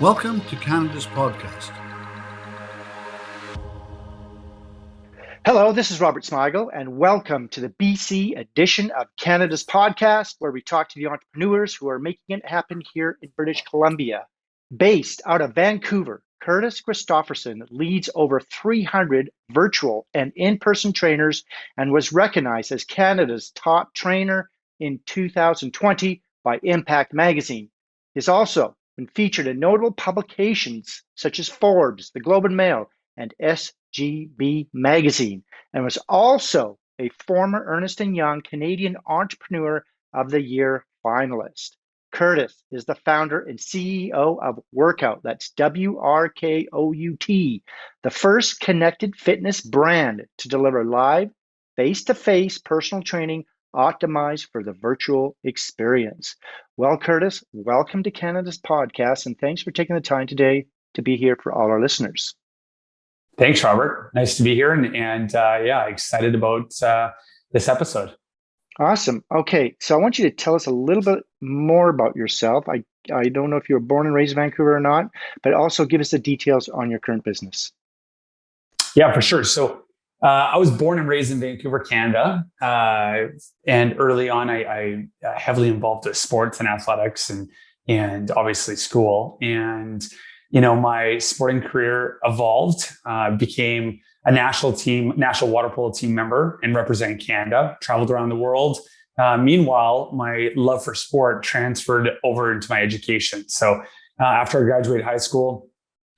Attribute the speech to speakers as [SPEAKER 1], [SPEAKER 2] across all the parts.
[SPEAKER 1] Welcome to Canada's podcast.
[SPEAKER 2] Hello, this is Robert Smigel, and welcome to the BC edition of Canada's podcast, where we talk to the entrepreneurs who are making it happen here in British Columbia. Based out of Vancouver, Curtis Christopherson leads over 300 virtual and in-person trainers and was recognized as Canada's top trainer in 2020 by Impact Magazine. He's also been featured in notable publications such as Forbes, the Globe and Mail, and SGB Magazine, and was also a former Ernst & Young Canadian Entrepreneur of the Year finalist. Curtis is the founder and CEO of Workout, that's WRKOUT, the first connected fitness brand to deliver live, face-to-face personal training optimized for the virtual experience. Well, Curtis, welcome to Canada's podcast, and thanks for taking the time today to be here for all our listeners.
[SPEAKER 3] Thanks, Robert. Nice to be here, and excited about this episode.
[SPEAKER 2] Awesome. Okay, so I want you to tell us a little bit more about yourself. I don't know if you were born and raised in Vancouver or not, but also give us the details on your current business.
[SPEAKER 3] Yeah, for sure. So I was born and raised in Vancouver, Canada, and early on, I heavily involved with sports and athletics, and obviously school. And my sporting career evolved, became a national water polo team member and representing Canada, traveled around the world. Meanwhile, my love for sport transferred over into my education. So after I graduated high school,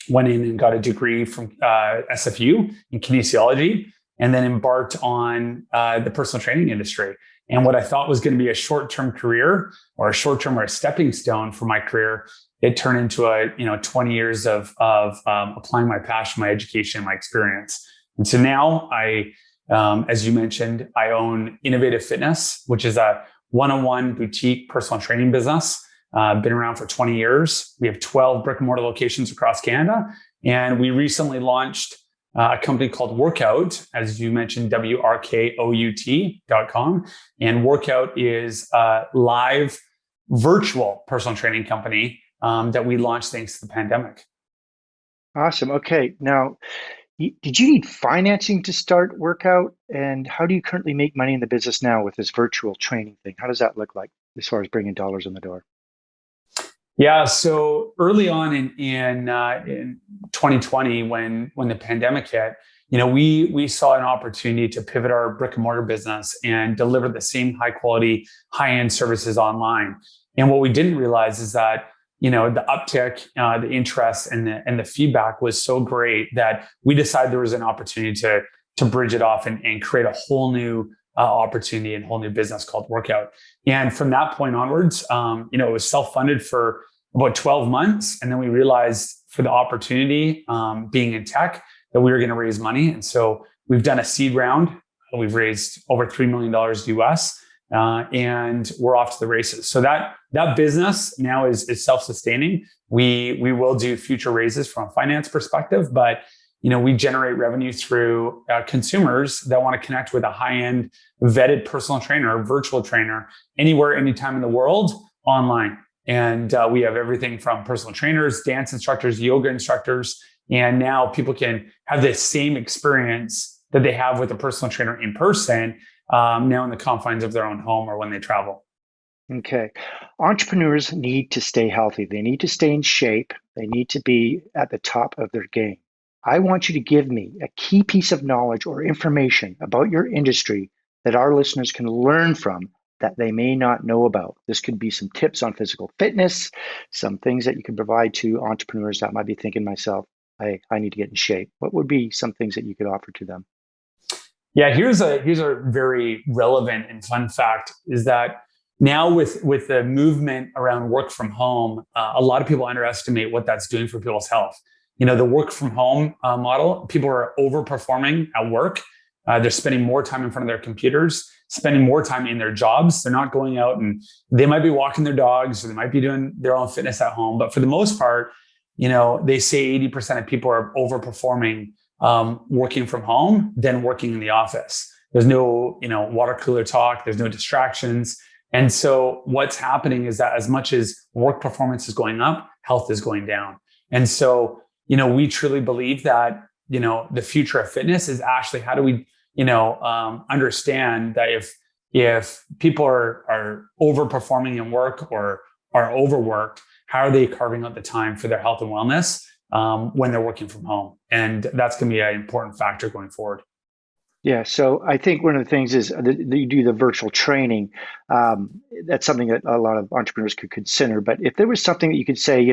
[SPEAKER 3] went in and got a degree from SFU in kinesiology, and then embarked on the personal training industry. And what I thought was going to be a short-term career or a stepping stone for my career, it turned into 20 years of applying my passion, my education, my experience. And so now as you mentioned, I own Innovative Fitness, which is a one-on-one boutique personal training business. Been around for 20 years. We have 12 brick and mortar locations across Canada. And we recently launched a company called Workout, as you mentioned, WRKOUT.com. And Workout is a live virtual personal training company that we launched thanks to the pandemic.
[SPEAKER 2] Awesome. Okay. Now, did you need financing to start Workout? And how do you currently make money in the business now with this virtual training thing? How does that look like as far as bringing dollars in the door?
[SPEAKER 3] Yeah, so early on in 2020, when the pandemic hit, we saw an opportunity to pivot our brick and mortar business and deliver the same high quality, high end services online. And what we didn't realize is that the uptick, the interest, and the feedback was so great that we decided there was an opportunity to bridge it off and create a whole new opportunity and whole new business called Workout. And from that point onwards, it was self-funded for about 12 months. And then we realized for the opportunity, being in tech, that we were going to raise money. And so we've done a seed round. We've raised over $3 million US, and we're off to the races. So that business now is self-sustaining. We will do future raises from a finance perspective, but we generate revenue through consumers that want to connect with a high-end vetted personal trainer or virtual trainer anywhere, anytime in the world online. And we have everything from personal trainers, dance instructors, yoga instructors, and now people can have the same experience that they have with a personal trainer in person, now in the confines of their own home or when they travel.
[SPEAKER 2] Okay. Entrepreneurs need to stay healthy. They need to stay in shape. They need to be at the top of their game. I want you to give me a key piece of knowledge or information about your industry that our listeners can learn from that they may not know about. This could be some tips on physical fitness, some things that you can provide to entrepreneurs that might be thinking myself, I need to get in shape. What would be some things that you could offer to them?
[SPEAKER 3] Yeah, here's a very relevant and fun fact is that now with the movement around work from home, a lot of people underestimate what that's doing for people's health. The work from home model, people are overperforming at work. They're spending more time in front of their computers, spending more time in their jobs. They're not going out, and they might be walking their dogs or they might be doing their own fitness at home. But for the most part, they say 80% of people are overperforming working from home than working in the office. There's no, water cooler talk. There's no distractions. And so what's happening is that as much as work performance is going up, health is going down. And so, we truly believe that, the future of fitness is actually how do we, understand that if people are overperforming in work or are overworked, how are they carving out the time for their health and wellness when they're working from home? And that's going to be an important factor going forward.
[SPEAKER 2] Yeah, so I think one of the things is that you do the virtual training. That's something that a lot of entrepreneurs could consider. But if there was something that you could say,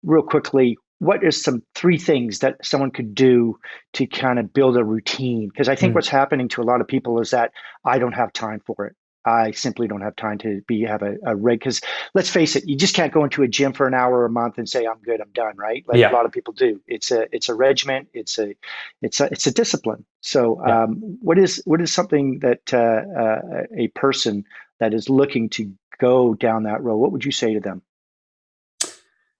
[SPEAKER 2] real quickly, what is some three things that someone could do to kind of build a routine? Because I think what's happening to a lot of people is that I don't have time for it. I simply don't have time to have a rig. Because let's face it, you just can't go into a gym for an hour a month and say I'm good, I'm done, right? Like a lot of people do. It's a regiment. It's a discipline. So what is something that a person that is looking to go down that road, what would you say to them?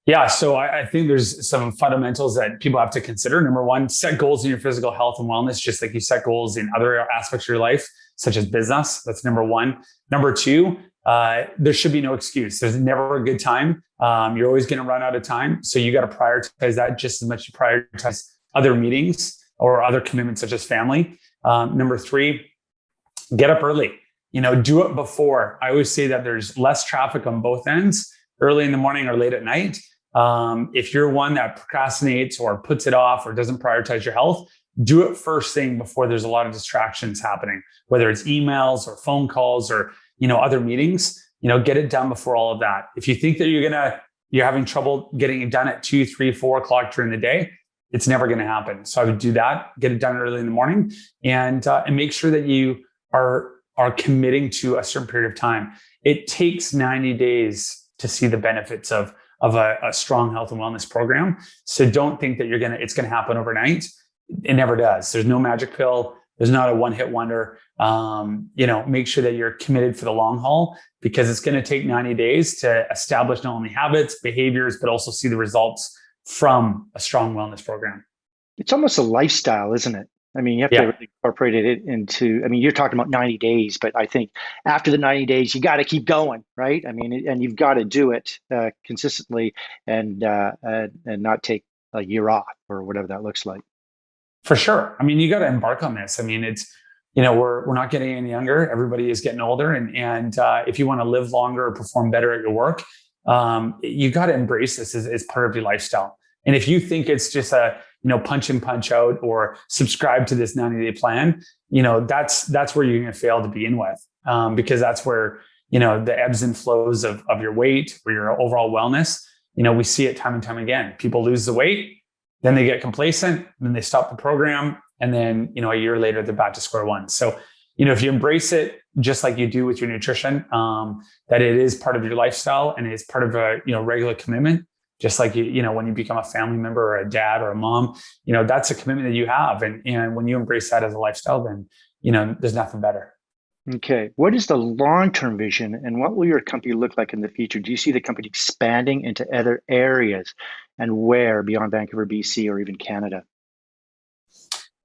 [SPEAKER 3] Yeah, so I think there's some fundamentals that people have to consider. Number one, set goals in your physical health and wellness, just like you set goals in other aspects of your life, such as business. That's number one. Number two, there should be no excuse. There's never a good time. You're always going to run out of time. So you got to prioritize that just as much as you prioritize other meetings or other commitments such as family. Number three, get up early. Do it before. I always say that there's less traffic on both ends, early in the morning or late at night. If you're one that procrastinates or puts it off or doesn't prioritize your health, do it first thing before there's a lot of distractions happening, whether it's emails or phone calls or, other meetings, get it done before all of that. If you think that you're having trouble getting it done at 2, 3, 4 o'clock during the day, it's never going to happen. So I would do that, get it done early in the morning and make sure that you are committing to a certain period of time. It takes 90 days to see the benefits of a strong health and wellness program. So don't think that it's going to happen overnight. It never does. There's no magic pill. There's not a one-hit wonder. Make sure that you're committed for the long haul because it's going to take 90 days to establish not only habits, behaviors, but also see the results from a strong wellness program.
[SPEAKER 2] It's almost a lifestyle, isn't it? I mean, you have to really incorporate it into, you're talking about 90 days, but I think after the 90 days, you got to keep going, right? And you've got to do it consistently and not take a year off or whatever that looks like.
[SPEAKER 3] For sure. You got to embark on this. It's, we're not getting any younger. Everybody is getting older. And if you want to live longer or perform better at your work, you got to embrace this as part of your lifestyle. And if you think it's just a, punch in, punch out, or subscribe to this 90-day plan, that's where you're going to fail to begin with, because that's where, the ebbs and flows of your weight or your overall wellness, we see it time and time again. People lose the weight, then they get complacent, then they stop the program. And then, a year later, they're back to square one. So, if you embrace it, just like you do with your nutrition, that it is part of your lifestyle and it's part of a, regular commitment. Just like, when you become a family member or a dad or a mom, that's a commitment that you have. And when you embrace that as a lifestyle, then, there's nothing better.
[SPEAKER 2] Okay. What is the long-term vision and what will your company look like in the future? Do you see the company expanding into other areas and where beyond Vancouver, BC, or even Canada?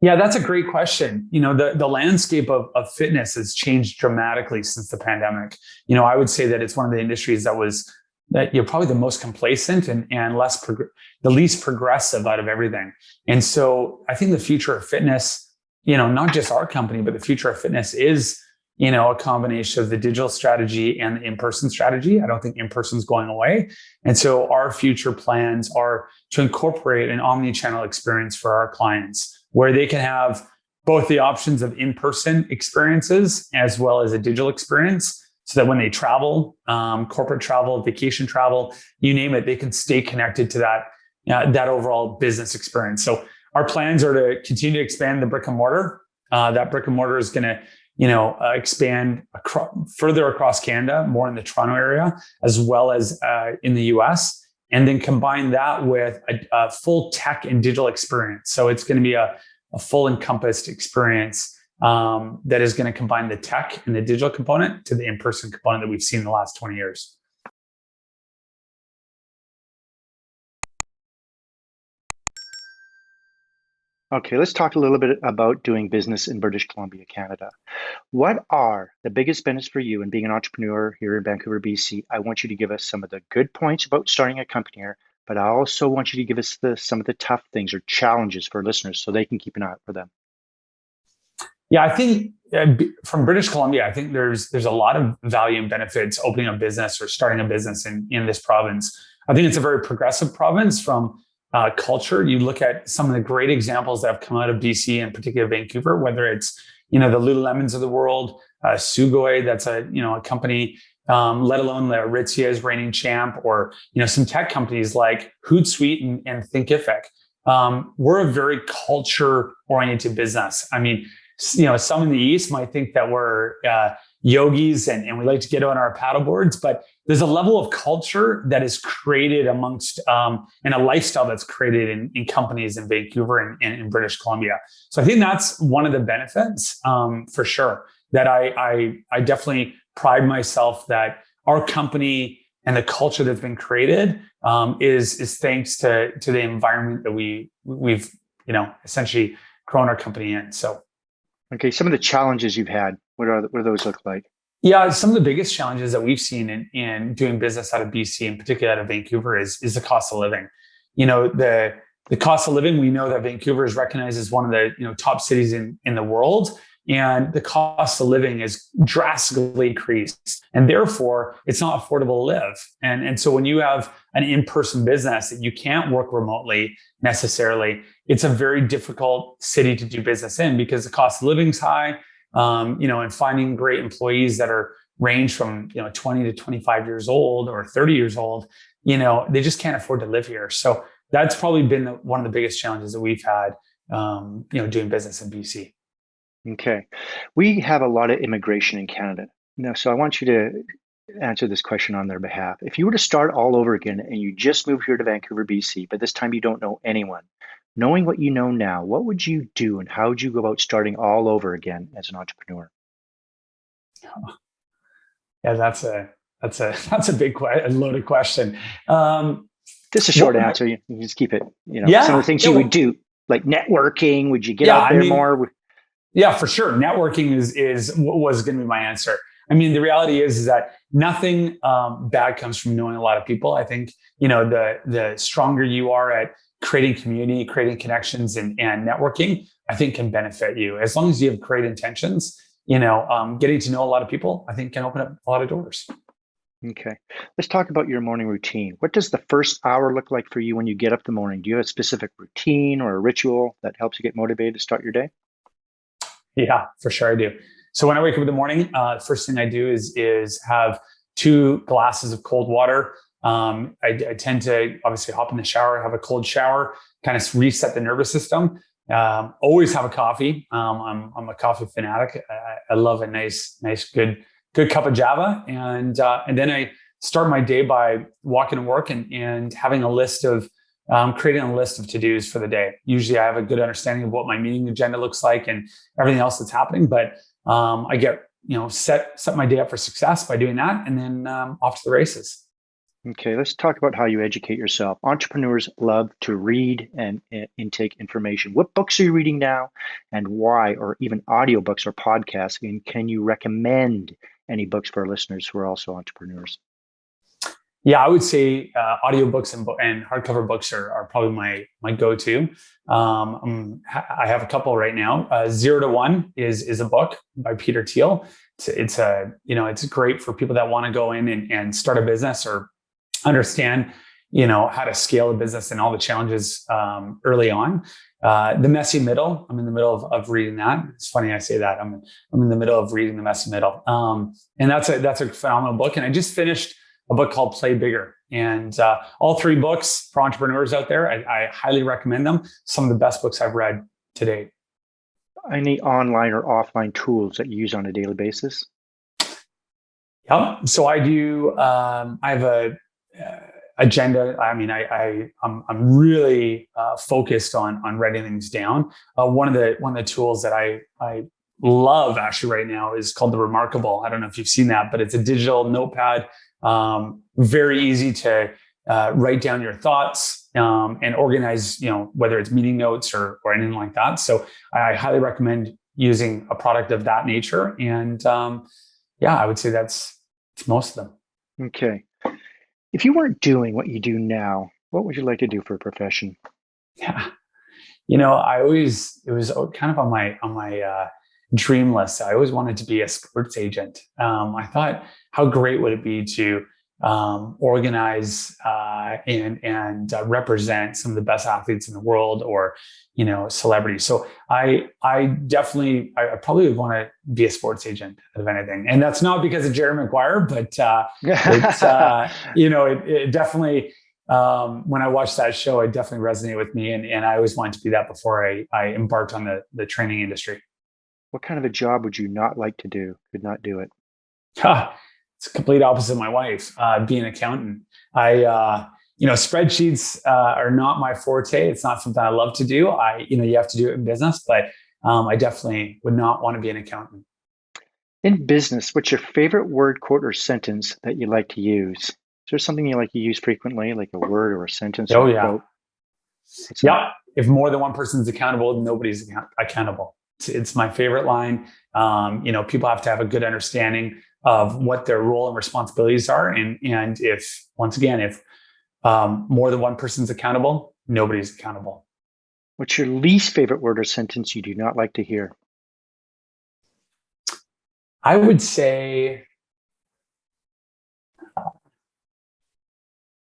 [SPEAKER 3] Yeah, that's a great question. The landscape of fitness has changed dramatically since the pandemic. I would say that it's one of the industries that you're probably the most complacent and the least progressive out of everything. And so I think the future of fitness, not just our company, but the future of fitness is, a combination of the digital strategy and the in-person strategy. I don't think in-person is going away. And so our future plans are to incorporate an omni-channel experience for our clients where they can have both the options of in-person experiences as well as a digital experience, so that when they travel, corporate travel, vacation travel, you name it, they can stay connected to that overall business experience. So our plans are to continue to expand the brick and mortar. That brick and mortar is going to, expand further across Canada, more in the Toronto area, as well as in the US, and then combine that with a full tech and digital experience. So it's going to be a full encompassed experience that is going to combine the tech and the digital component to the in-person component that we've seen in the last 20 years.
[SPEAKER 2] Okay, let's talk a little bit about doing business in British Columbia, Canada. What are the biggest benefits for you in being an entrepreneur here in Vancouver, BC? I want you to give us some of the good points about starting a company here, but I also want you to give us some of the tough things or challenges for listeners so they can keep an eye out for them.
[SPEAKER 3] Yeah, I think from British Columbia, I think there's a lot of value and benefits opening a business or starting a business in this province. I think it's a very progressive province from culture. You look at some of the great examples that have come out of BC, and particularly Vancouver, whether it's the Lululemons of the world, Sugoi, that's a company, let alone the Aritzia's reigning champ, or some tech companies like Hootsuite and Thinkific. We're a very culture-oriented business. I mean, some in the East might think that we're yogis and we like to get on our paddle boards, but there's a level of culture that is created amongst and a lifestyle that's created in companies in Vancouver and in British Columbia. So I think that's one of the benefits for sure, that I definitely pride myself that our company and the culture that's been created is thanks to the environment that we've essentially grown our company in. So.
[SPEAKER 2] Okay, some of the challenges you've had, what do those look like?
[SPEAKER 3] Yeah, some of the biggest challenges that we've seen in doing business out of BC, and particularly out of Vancouver, is the cost of living. The cost of living, we know that Vancouver is recognized as one of the top cities in the world, and the cost of living is drastically increased, and therefore it's not affordable to live. And so when you have an in-person business that you can't work remotely necessarily, it's a very difficult city to do business in because the cost of living is high. And finding great employees that are range from 20 to 25 years old or 30 years old, they just can't afford to live here. So that's probably been one of the biggest challenges that we've had, doing business in BC.
[SPEAKER 2] Okay, we have a lot of immigration in Canada now, so I want you to answer this question on their behalf. If you were to start all over again and you just moved here to Vancouver, BC, but this time you don't know anyone, knowing what you know now, what would you do and how would you go about starting all over again as an entrepreneur?
[SPEAKER 3] Yeah, that's a big loaded question.
[SPEAKER 2] Just a short answer. You can just keep it.
[SPEAKER 3] Yeah,
[SPEAKER 2] some of the things you would do, like networking. Would you get out there more?
[SPEAKER 3] Yeah, for sure. Networking was going to be my answer. I mean, the reality is that nothing bad comes from knowing a lot of people. I think the stronger you are at creating community, creating connections, and networking, I think can benefit you. As long as you have great intentions, getting to know a lot of people, I think can open up a lot of doors.
[SPEAKER 2] Okay. Let's talk about your morning routine. What does the first hour look like for you when you get up in the morning? Do you have a specific routine or a ritual that helps you get motivated to start your day?
[SPEAKER 3] Yeah, for sure I do. So when I wake up in the morning, first thing I do is have 2 glasses of cold water. I tend to obviously hop in the shower, have a cold shower, kind of reset the nervous system. Always have a coffee. I'm a coffee fanatic. I love a nice, good cup of Java. And then I start my day by walking to work and having a list of, creating a list of to-dos for the day. Usually I have a good understanding of what my meeting agenda looks like and everything else that's happening. But I get, set my day up for success by doing that, and then off to the races.
[SPEAKER 2] Okay, let's talk about how you educate yourself. Entrepreneurs love to read and intake information. What books are you reading now and why, or even audiobooks or podcasts? And can you recommend any books for our listeners who are also entrepreneurs?
[SPEAKER 3] Yeah, I would say audiobooks and hardcover books are probably my go-to. I have a couple right now. 0 to 1 is a book by Peter Thiel. It's great for people that want to go in and start a business or understand, how to scale a business and all the challenges early on. The Messy Middle, I'm in the middle of reading that. It's funny I say that. I'm in the middle of reading The Messy Middle. And that's a phenomenal book. And I just finished a book called Play Bigger. And all 3 books for entrepreneurs out there, I highly recommend them. Some of the best books I've read to date.
[SPEAKER 2] Any online or offline tools that you use on a daily basis?
[SPEAKER 3] Yep. So I do. I have a agenda. I mean, I'm really focused on writing things down. One of the tools that I love actually right now is called the Remarkable. I don't know if you've seen that, but it's a digital notepad. Very easy to write down your thoughts and organize, whether it's meeting notes or anything like that. So I highly recommend using a product of that nature. And I would say it's most of them.
[SPEAKER 2] Okay. If you weren't doing what you do now, What would you like to do for a profession?
[SPEAKER 3] Yeah. It was kind of on my dream list. I always wanted to be a sports agent. I thought, how great would it be to organize and represent some of the best athletes in the world, or celebrities. So I probably would want to be a sports agent of anything, and that's not because of Jerry Maguire, but it definitely. When I watched that show, it definitely resonated with me, and I always wanted to be that before I embarked on the training industry.
[SPEAKER 2] What kind of a job would you not like to do? Could not do it?
[SPEAKER 3] It's a complete opposite of my wife, being an accountant. Spreadsheets are not my forte. It's not something I love to do. You have to do it in business, but I definitely would not want to be an accountant.
[SPEAKER 2] In business, what's your favorite word, quote, or sentence that you like to use? Is there something you like to use frequently, like a word or a sentence?
[SPEAKER 3] Oh,
[SPEAKER 2] or
[SPEAKER 3] yeah.
[SPEAKER 2] quote?
[SPEAKER 3] Yeah. If more than one person's accountable, nobody's accountable. It's my favorite line. People have to have a good understanding of what their role and responsibilities are. And if more than one person's accountable, nobody's accountable.
[SPEAKER 2] What's your least favorite word or sentence you do not like to hear?
[SPEAKER 3] I would say,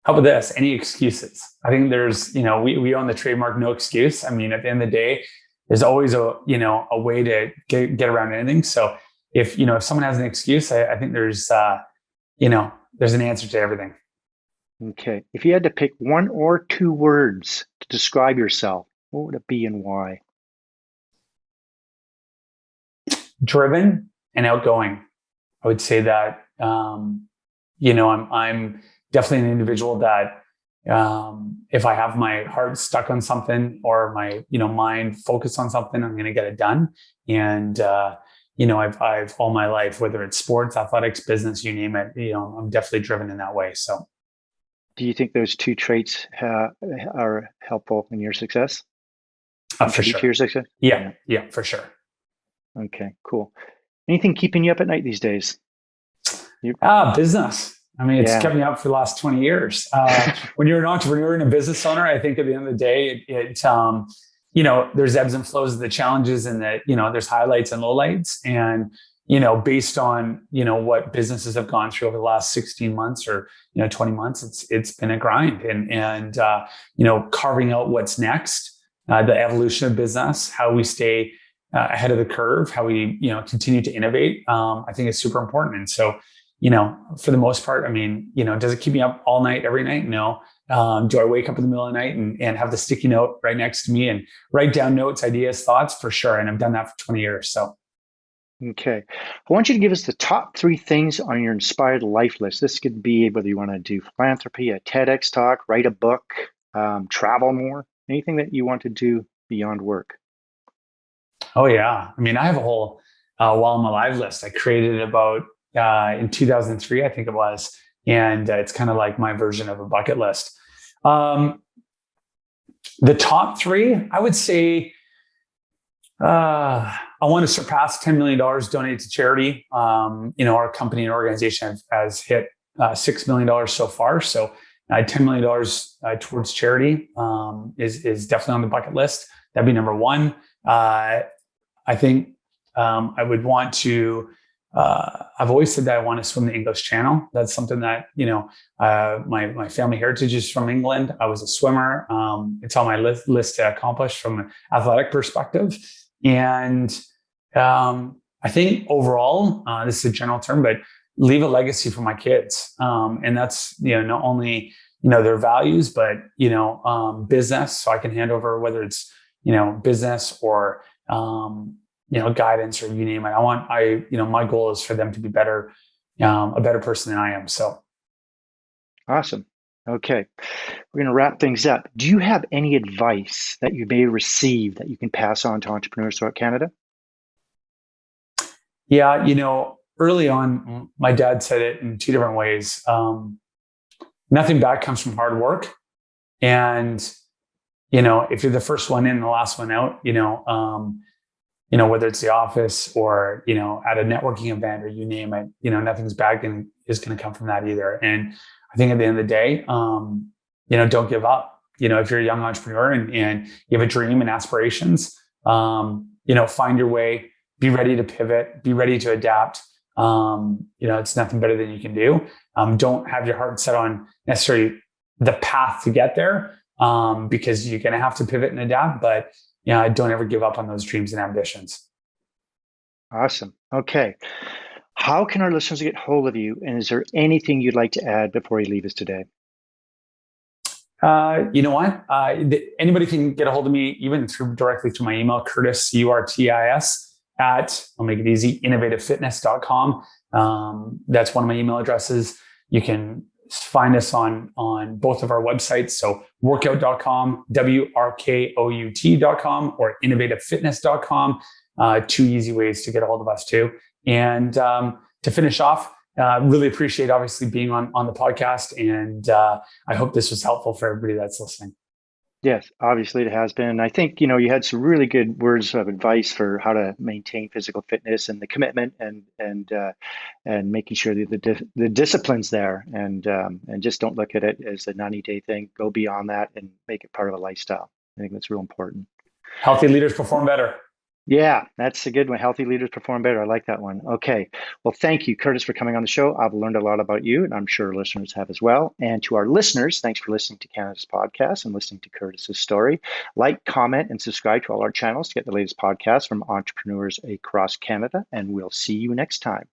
[SPEAKER 3] how about this? Any excuses? I think there's, we own the trademark "no excuse." I mean, at the end of the day, there's always a way to get around anything. So if someone has an excuse, I think there's an answer to everything.
[SPEAKER 2] Okay. If you had to pick one or two words to describe yourself, what would it be and why?
[SPEAKER 3] Driven and outgoing. I would say that, I'm definitely an individual that, if I have my heart stuck on something, or my, mind focused on something, I'm going to get it done. And, I've all my life, whether it's sports, athletics, business, you name it, I'm definitely driven in that way. So.
[SPEAKER 2] Do you think those two traits are helpful in your success?
[SPEAKER 3] For sure.
[SPEAKER 2] To your success?
[SPEAKER 3] Yeah, for sure.
[SPEAKER 2] Okay, cool. Anything keeping you up at night these days?
[SPEAKER 3] Business. I mean, it's kept me up for the last 20 years. When you're an entrepreneur and a business owner, I think at the end of the day, there's ebbs and flows of the challenges, and that, there's highlights and lowlights. And, based on, what businesses have gone through over the last 16 months or, 20 months, it's been a grind, and carving out what's next, the evolution of business, how we stay ahead of the curve, how we, continue to innovate. I think it's super important. And so, for the most part, I mean, does it keep me up all night, every night? No. Do I wake up in the middle of the night and have the sticky note right next to me and write down notes, ideas, thoughts? For sure. And I've done that for 20 years. So.
[SPEAKER 2] Okay. I want you to give us the top 3 things on your inspired life list. This could be whether you want to do philanthropy, a TEDx talk, write a book, travel more, anything that you want to do beyond work.
[SPEAKER 3] Oh, yeah. I mean, I have a whole While I'm Alive list. I created it about in 2003, I think it was. And it's kind of like my version of a bucket list. The top 3, I would say, I want to surpass $10 million donated to charity. Our company and organization has hit $6 million so far. So $10 million towards charity is definitely on the bucket list. That'd be number 1. I think I would want to, I've always said that I want to swim the English Channel. That's something that, my family heritage is from England. I was a swimmer. It's on my list to accomplish from an athletic perspective. And I think overall, this is a general term, but leave a legacy for my kids. And that's, not only, their values, but, business. So I can hand over whether it's, business or, guidance, or you name it. My goal is for them to be better, a better person than I am. So.
[SPEAKER 2] Awesome. Okay. We're going to wrap things up. Do you have any advice that you may receive that you can pass on to entrepreneurs throughout Canada?
[SPEAKER 3] Yeah. Early on, my dad said it in 2 different ways. Nothing bad comes from hard work. And, if you're the first one in, the last one out, whether it's the office or, at a networking event, or you name it, nothing's bad is going to come from that either. And I think at the end of the day, don't give up. If you're a young entrepreneur and you have a dream and aspirations, find your way, be ready to pivot, be ready to adapt. It's nothing better than you can do. Don't have your heart set on necessarily the path to get there, because you're going to have to pivot and adapt, but don't ever give up on those dreams and ambitions.
[SPEAKER 2] Awesome. Okay. How can our listeners get hold of you? And is there anything you'd like to add before you leave us today?
[SPEAKER 3] You know what? Anybody can get a hold of me even directly through my email, Curtis, Curtis, I'll make it easy, innovativefitness.com. That's one of my email addresses. You can find us on both of our websites. So workout.com, workout.com, or innovativefitness.com. Two easy ways to get a hold of us too. And to finish off, really appreciate obviously being on the podcast. And I hope this was helpful for everybody that's listening.
[SPEAKER 2] Yes, obviously it has been. I think, you had some really good words of advice for how to maintain physical fitness and the commitment and making sure that the discipline's there, and just don't look at it as a 90-day thing. Go beyond that and make it part of a lifestyle. I think that's real important.
[SPEAKER 3] Healthy leaders perform better.
[SPEAKER 2] Yeah, that's a good one. Healthy leaders perform better. I like that one. Okay. Well, thank you, Curtis, for coming on the show. I've learned a lot about you, and I'm sure listeners have as well. And to our listeners, thanks for listening to Canada's podcast and listening to Curtis's story. Like, comment, and subscribe to all our channels to get the latest podcasts from entrepreneurs across Canada. And we'll see you next time.